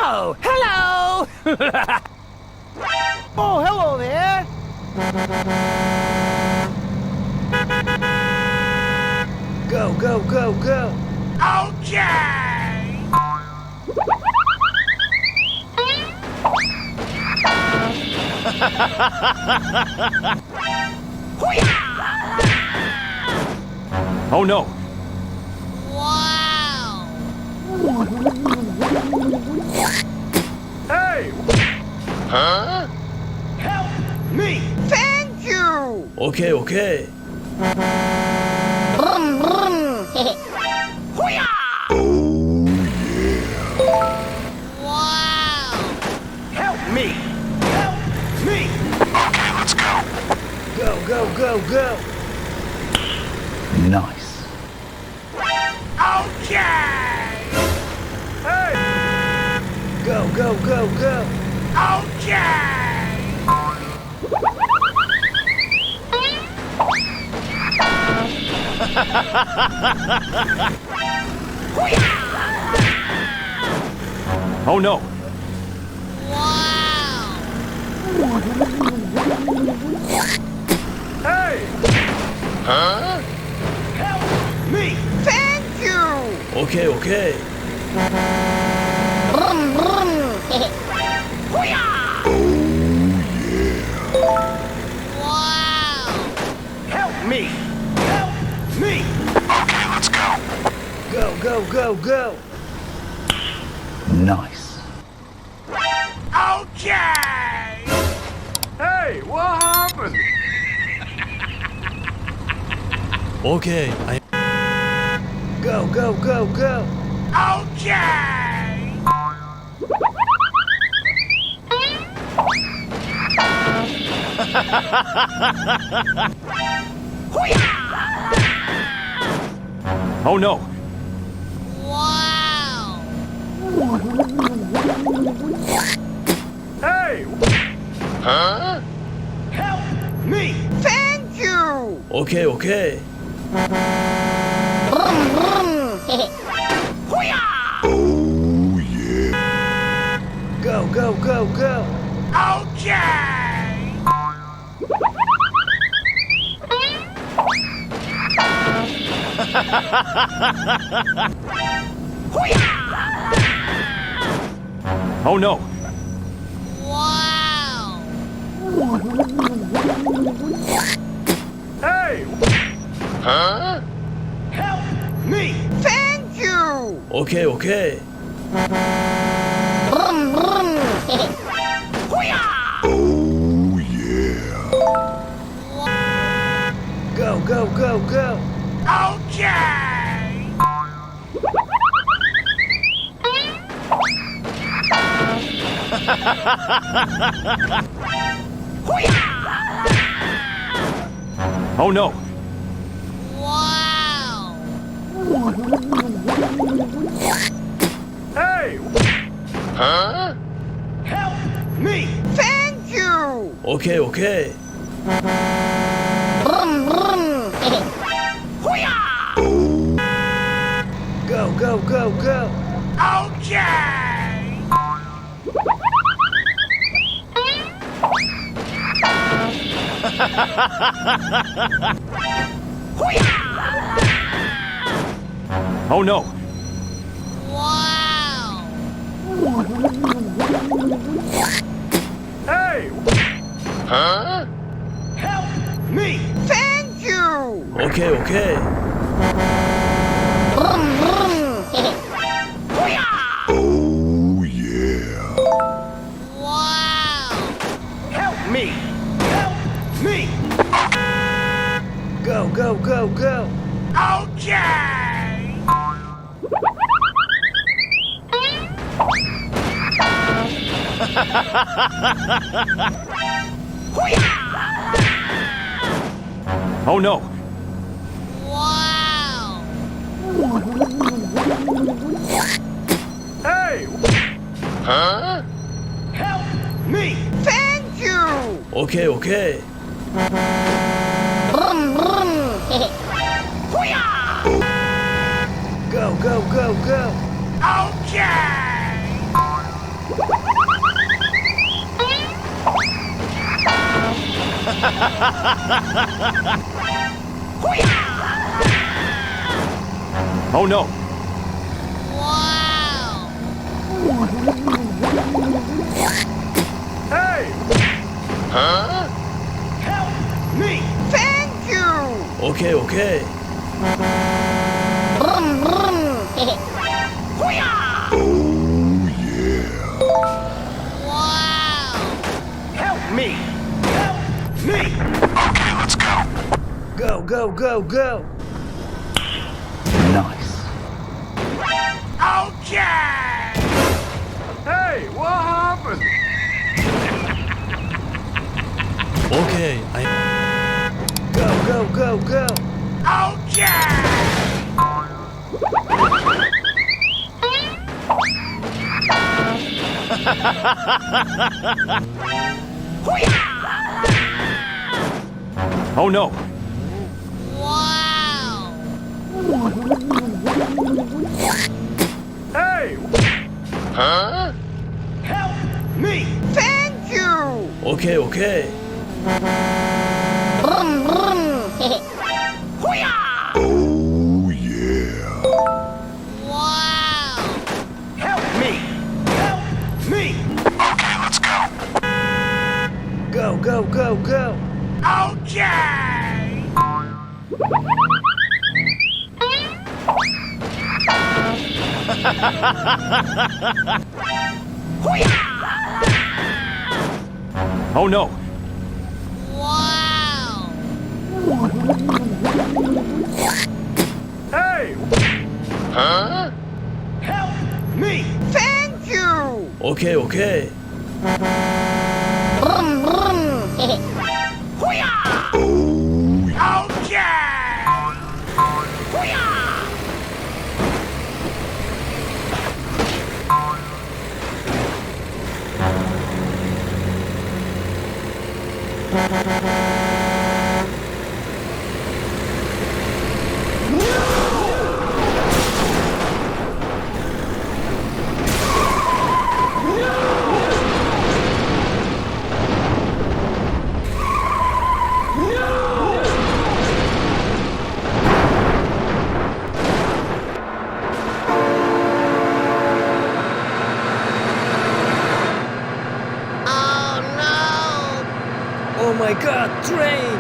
Oh, hello! Oh, hello there. Go, go, go, go! Okay! Oh no! Wow! Hey! Huh? Help me! Thank you! Okay, okay. Brum, brum. Hoo-yah! Wow! Help me! Help me! Okay, let's go. Go, go, go, go! Nice. Okay! Hey! Go, go, go, go! Okay! Oh no! Wow! Hey! Huh? Help me! Thank you! Okay, okay. Brum, brum. Hoo-yah! Wow! Help me! Help me! Okay, let's go. Go, go, go, go! Nice. Okay! Hey, what happened? Okay, Go, go, go, go! Okay! Oh no! Wow! Hey! Huh? Help me! Thank you! Okay, okay. Brum, brum. Hoo-yah! Go, go, go, go! Okay! Hoo-yah! Oh no! Wow! Hey! Huh? Help me! Thank you! Okay, okay. Brum, brum. Hoo-yah! Go, go, go, go! Okay! Hoo-yah! Oh no! Wow! Hey! Huh? Help me! Thank you! Okay, okay. Brum, brum. Hoo-yah! Go, go, go, go! Okay! Hoo-yah! Oh no! Wow! Hey! Huh? Help me! Thank you! Okay, okay. Brum, brum. Hoo-yah! Wow! Help me! Help me! Go, go, go, go! Okay! Hoo-yah! Oh no! Wow! Hey! Huh? Help me! Thank you! Okay, okay. Brum, brum. Hoo-yah! Go, go, go, go! Okay! Oh no! Wow! Hey! Huh? Help me! Thank you! Okay, okay. Brum, brum. Wow! Help me! Help me! Okay, let's go. Go, go, go, go! Nice. Okay! Hey, what happened? Okay, Go, go, go, go! Okay! Oh no! Wow! Hey! Huh? Help me! Thank you! okay, okay. Brum, brum. Oh yeah! Wow! Help me! Help me! Okay, let's go. Go, go, go, go! Okay! Oh no! Wow! Hey! Huh? Help me! Thank you! Okay, okay. Brum, brum. Okay! Oh no! Oh my god, train!